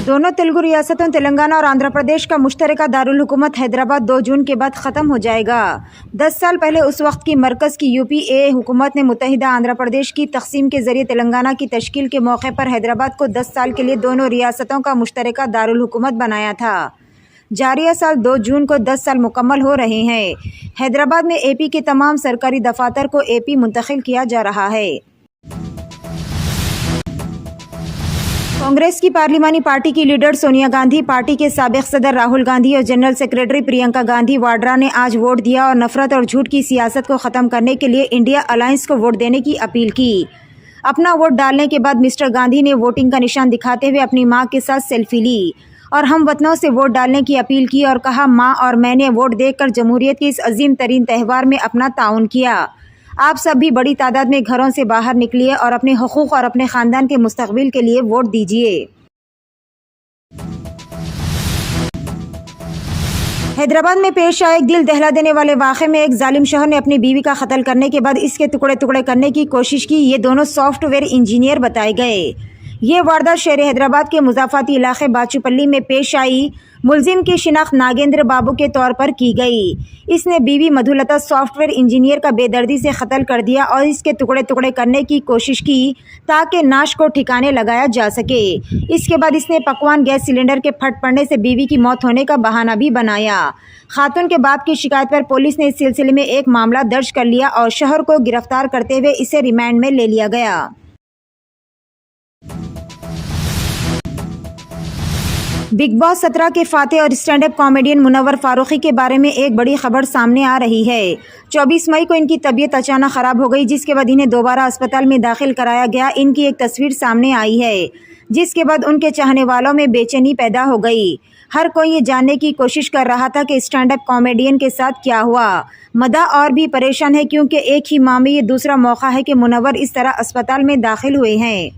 दोनों तेलुगु रियासतों तेलंगाना और आंध्र प्रदेश का मुश्तरका दारुल हुकूमत हैदराबाद 2 जून के बाद ख़त्म हो जाएगा। 10 साल पहले उस वक्त की मरकज़ की यूपीए हुकूमत ने मुत्तहिदा आंध्र प्रदेश की तकसीम के ज़रिए तेलंगाना की तश्कील के मौके पर हैदराबाद को 10 साल के लिए दोनों रियासतों का मुश्तरका दारुल हुकूमत बनाया था। जारिया साल 2 जून को 10 साल मुकम्मल हो रहे हैं। हैदराबाद में एपी के तमाम सरकारी दफातर को एपी मुंतकिल किया जा रहा है। कांग्रेस की पार्लिमानी पार्टी की लीडर सोनिया गांधी, पार्टी के साबिक सदर राहुल गांधी और जनरल सेक्रेटरी प्रियंका गांधी वाड्रा ने आज वोट दिया और नफरत और झूठ की सियासत को ख़त्म करने के लिए इंडिया अलायंस को वोट देने की अपील की। अपना वोट डालने के बाद मिस्टर गांधी ने वोटिंग का निशान दिखाते हुए अपनी मां के साथ सेल्फी ली और हम वतनों से वोट डालने की अपील की और कहा, मां और मैंने वोट देकर जमहूरियत के इस अजीम तरीन त्यौहार में अपना ताउन किया। आप सब भी बड़ी तादाद में घरों से बाहर निकलिए और अपने हुकूक और अपने ख़ानदान के मुस्तक़बिल के लिए वोट दीजिए। हैदराबाद में पेश आए एक दिल दहला देने वाले वाक़े में एक जालिम शोहर ने अपनी बीवी का कत्ल करने के बाद इसके टुकड़े टुकड़े करने की कोशिश की। ये दोनों सॉफ्टवेयर इंजीनियर बताए गए। ये वारदात शहर हैदराबाद के मुज़ाफ़ाती इलाके बाचूपल्ली में पेश आई। मुलजिम की शिनाख्त नागेंद्र बाबू के तौर पर की गई। इसने बीवी मधुलता सॉफ्टवेयर इंजीनियर का बेदर्दी से कत्ल कर दिया और इसके टुकड़े टुकड़े करने की कोशिश की ताकि नाश को ठिकाने लगाया जा सके। इसके बाद इसने पकवान गैस सिलेंडर के फट पड़ने से बीवी की मौत होने का बहाना भी बनाया। खातून के बाप की शिकायत पर पुलिस ने इस सिलसिले में एक मामला दर्ज कर लिया और शोहर को गिरफ्तार करते हुए इसे रिमांड में ले लिया गया। बिग बॉस 17 के फातेह और stand up comedian Munawar Faruqui के बारे में एक बड़ी खबर सामने आ रही है। 24 मई को इनकी तबीयत अचानक ख़राब हो गई, जिसके बाद इन्हें दोबारा अस्पताल में दाखिल कराया गया। इनकी एक तस्वीर सामने आई है, जिसके बाद उनके चाहने वालों में बेचैनी पैदा हो गई। हर कोई ये जानने की कोशिश कर रहा था कि स्टैंड अप कॉमेडियन के साथ क्या हुआ। मदा और भी परेशान है क्योंकि एक ही माह में ये दूसरा मौका है कि मुनव्वर इस तरह अस्पताल में दाखिल हुए हैं।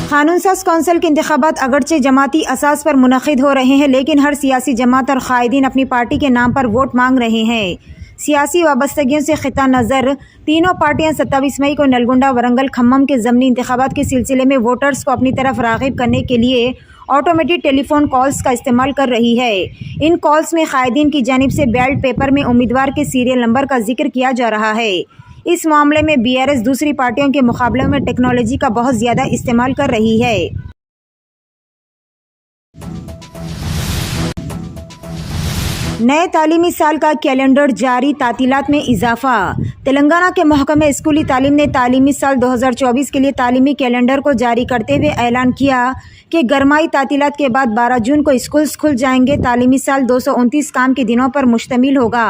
कानून साज कौंसिल के इंतखाबात अगरचे जमाती असास पर मुनक़िद हो रहे हैं, लेकिन हर सियासी जमात और कायदीन अपनी पार्टी के नाम पर वोट मांग रहे हैं। सियासी वाबस्तगियों से ख़िता नज़र तीनों पार्टियां 27 मई को नलगुंडा, वरंगल, खम्मम के ज़मनी इंतखाबात के सिलसिले में वोटर्स को अपनी तरफ राग़िब करने के लिए ऑटोमेटिक टेलीफोन कॉल्स का इस्तेमाल कर रही है। इन कॉल्स में कायदीन की जानिब से बैलेट पेपर में उम्मीदवार के सीरियल नंबर का जिक्र किया जा रहा है। इस मामले में बीआरएस दूसरी पार्टियों के मुकाबले में टेक्नोलॉजी का बहुत ज़्यादा इस्तेमाल कर रही है। नए तालीमी साल का कैलेंडर जारी, तातीलात में इजाफा। तेलंगाना के महकमे स्कूली तालीम ने तालीमी साल 2024 के लिए तालीमी कैलेंडर को जारी करते हुए ऐलान किया कि गरमाई तातीलात के बाद 12 जून को स्कूल्स खुल जाएंगे। तालीमी साल 229 काम के दिनों पर मुश्तमिल होगा।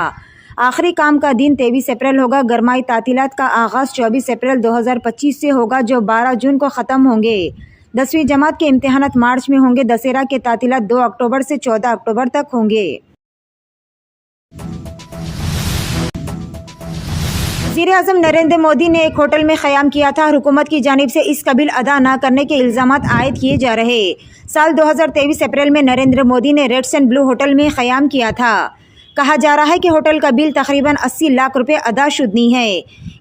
आखिरी काम का दिन 23 अप्रैल होगा। गरमाई तातीलात का आगाज़ 24 अप्रैल 2025 से होगा, जो 12 जून को ख़त्म होंगे। 10वीं जमात के इम्तिहानात मार्च में होंगे। दशहरा के तातीलात 2 अक्टूबर से 14 अक्टूबर तक होंगे। वज़ीर-ए-आज़म नरेंद्र मोदी ने एक होटल में क़याम किया था और हुकूमत की जानिब से इस कबिल अदा न करने के इल्ज़ामात आयद किए जा रहे। साल 2023 अप्रैल में नरेंद्र मोदी ने रेड्स एंड ब्लू होटल में क़याम किया था। कहा जा रहा है कि होटल का बिल तकरीबन 80 लाख रुपए अदा शुदनी है।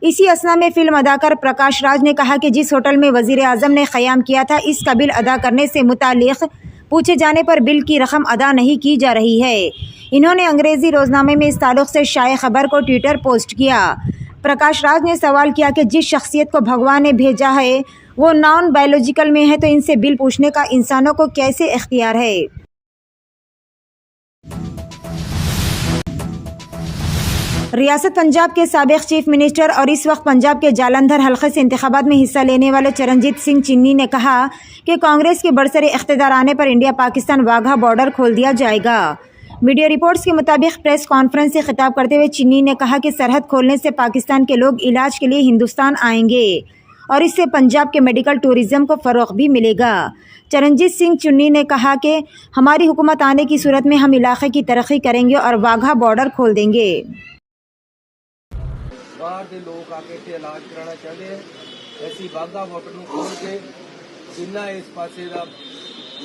इसी असना में फिल्म अदाकार प्रकाश राज ने कहा कि जिस होटल में वज़ीर-ए-आज़म ने क़याम किया था, इसका बिल अदा करने से मुतालिक पूछे जाने पर बिल की रकम अदा नहीं की जा रही है। इन्होंने अंग्रेज़ी रोज़नामे में इस ताल्लुक़ से शाये खबर को ट्विटर पोस्ट किया। प्रकाश राज ने सवाल किया कि जिस शख्सियत को भगवान ने भेजा है वो नॉन बायोलॉजिकल में है, तो इनसे बिल पूछने का इंसानों को कैसे इख्तियार है। रियासत पंजाब के साबिक चीफ मिनिस्टर और इस वक्त पंजाब के जालंधर हल्के से इंतखाबात में हिस्सा लेने वाले चरणजीत सिंह चिन्नी ने कहा कि कांग्रेस के बरसरे इख्तिदार आने पर इंडिया पाकिस्तान वाघा बॉर्डर खोल दिया जाएगा। मीडिया रिपोर्ट्स के मुताबिक प्रेस कॉन्फ्रेंस से खिताब करते हुए चिन्नी ने कहा कि सरहद खोलने से पाकिस्तान के लोग इलाज के लिए हिंदुस्तान आएंगे और इससे पंजाब के मेडिकल टूरिज़्म को फ़रोग़ भी मिलेगा। चरणजीत सिंह चिन्नी ने कहा कि हमारी हुकूमत आने की सूरत में हम इलाके की तरक्की करेंगे और वाघा बॉर्डर खोल देंगे। बाहर के लोग आके इत्थे इलाज कराना चाहते हैं, ऐसी वाघा बॉर्डर ਨੂੰ खोल के जिन्ना इस पासे ਦਾ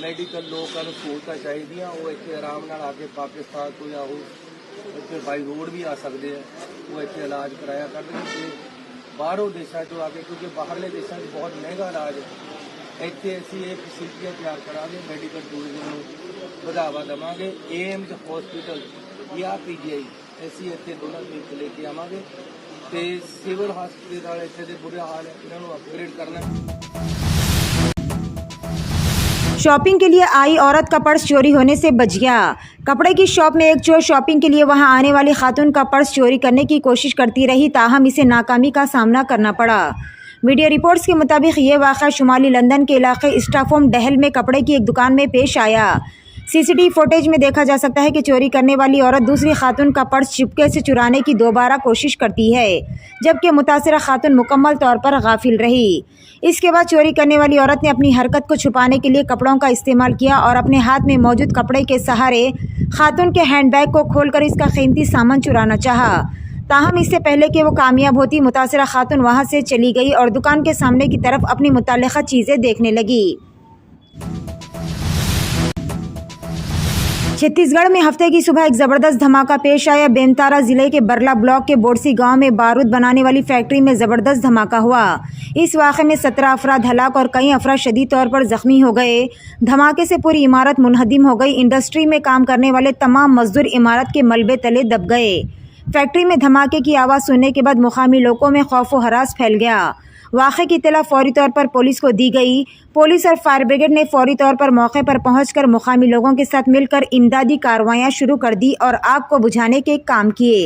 ਮੈਡੀਕਲ ਲੋਕਾਂ ਨੂੰ ਸਹੂਲਤਾਂ ਚਾਹੀਦੀਆਂ ਉਹ ਇੱਥੇ ਆਰਾਮ ਨਾਲ ਆ ਕੇ ਪਾਕਿਸਤਾਨ ਤੋਂ ਜਾਂ ਉਹ ਇੱਥੇ ਬਾਈ ਰੋਡ ਵੀ ਆ ਸਕਦੇ ਆ, ਉਹ ਇੱਥੇ ਇਲਾਜ ਕਰਾਇਆ ਕਰਦੇ ਤੇ ਬਾਹਰੋਂ ਦੇਸ਼ਾਂ 'ਚੋਂ ਆ ਕੇ, ਕਿਉਂਕਿ ਬਾਹਰਲੇ ਦੇਸ਼ਾਂ 'ਚ ਬਹੁਤ ਮਹਿੰਗਾ ਇਲਾਜ ਹੈ, ਇੱਥੇ ਅਸੀਂ ਇਹ ਫੈਸਿਲਿਟੀਆਂ ਤਿਆਰ ਕਰਾਂਗੇ, ਮੈਡੀਕਲ ਟੂਰਿਜ਼ਮ ਨੂੰ ਵਧਾਵਾ ਦੇਵਾਂਗੇ। ਏਮਜ਼ ਹਸਪੀਟਲ ਜਾਂ PGI ਅਸੀਂ ਇੱਥੇ ਦੋਨਾਂ ਨੂੰ ਲੈ ਕੇ ਆਵਾਂਗੇ ਤੇ ਸਿਵਲ ਹਸਪਤਾਲ ਇੱਥੇ ਦੇ ਬੁਰੇ ਹਾਲ ਹੈ, ਇਹਨਾਂ ਨੂੰ ਅਪਗ੍ਰੇਡ ਕਰਨਾ ਹੈ। शॉपिंग के लिए आई औरत का पर्स चोरी होने से बच गया। कपड़े की शॉप में एक चोर शॉपिंग के लिए वहां आने वाली खातून का पर्स चोरी करने की कोशिश करती रही, ताहम इसे नाकामी का सामना करना पड़ा। मीडिया रिपोर्ट्स के मुताबिक ये वाक़या शुमाली लंदन के इलाके स्टाफोम डहल में कपड़े की एक दुकान में पेश आया। CCTV फुटेज में देखा जा सकता है कि चोरी करने वाली औरत दूसरी खातून का पर्स चुपके से चुराने की दोबारा कोशिश करती है, जबकि मुतासिरा खातून मुकम्मल तौर पर गाफिल रही। इसके बाद चोरी करने वाली औरत ने अपनी हरकत को छुपाने के लिए कपड़ों का इस्तेमाल किया और अपने हाथ में मौजूद कपड़े के सहारे खातून के हैंडबैग को खोलकर इसका कीमती सामान चुराना चाहा। ताहम इससे पहले कि वो कामयाब होती, मुतासिरा खातून वहां से चली गई और दुकान के सामने की तरफ अपनी मुतल्लिका चीज़ें देखने लगी। छत्तीसगढ़ में हफ्ते की सुबह एक ज़बरदस्त धमाका पेश आया। बेनतारा ज़िले के बरला ब्लॉक के बोडसी गांव में बारूद बनाने वाली फैक्ट्री में ज़बरदस्त धमाका हुआ। इस वाक़े में 17 अफराद हलाक और कई अफराद शदीद तौर पर ज़ख्मी हो गए। धमाके से पूरी इमारत मुनहदिम हो गई। इंडस्ट्री में काम करने वाले तमाम मजदूर इमारत के मलबे तले दब गए। फैक्ट्री में धमाके की आवाज़ सुनने के बाद मुकामी लोगों में खौफ व हरास फैल गया। वाक़े की इत्तला फौरी तौर पर पुलिस को दी गई। पुलिस और फायर ब्रिगेड ने फौरी तौर पर मौके पर पहुंचकर मुकामी लोगों के साथ मिलकर इमदादी कार्रवाइयां शुरू कर दी और आग को बुझाने के काम किए।